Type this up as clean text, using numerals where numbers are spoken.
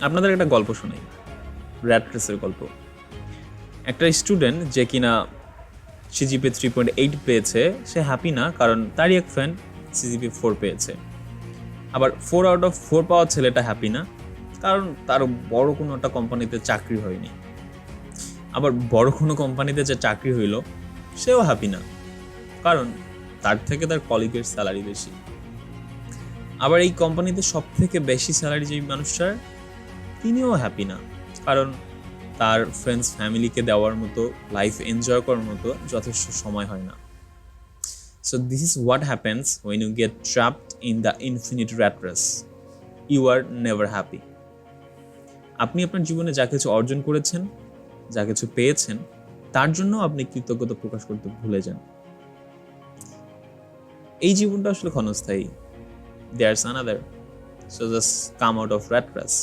আপনাদের একটা গল্প শোনাই, র্যাট রেসের গল্প। একটা স্টুডেন্ট যে কিনা সিজিপি 3.8 পেয়েছে, সে হ্যাপি না, কারণ তারই এক ফ্রেন্ড সিজিপি 4 পেয়েছে। আবার 4 আউট অফ 4 পাওয়া ছেলেটা হ্যাপি না, কারণ তার বড় কোনো একটা কোম্পানিতে চাকরি হয়নি। আবার বড় কোনো কোম্পানিতে যে চাকরি হইল, সেও হ্যাপি না, কারণ তার থেকে তার কলিগের স্যালারি বেশি। আবার এই কোম্পানিতে সব থেকে বেশি স্যালারি যেই মানুষটার, তিনিও হ্যাপি না, কারণ তার ফ্রেন্ডস ফ্যামিলিকে দেওয়ার মতো, লাইফ এনজয় করার মতো যথেষ্ট সময় হয় না। So this is what happens when you get trapped in the infinite rat race. You are never happy. আপনি আপনার জীবনে যা কিছু অর্জন করেছেন, যা কিছু পেয়েছেন, তার জন্য আপনি কৃতজ্ঞতা প্রকাশ করতে ভুলে যান। এই জীবনটা আসলে ক্ষণস্থায়ী। There's another. So just come out of rat race.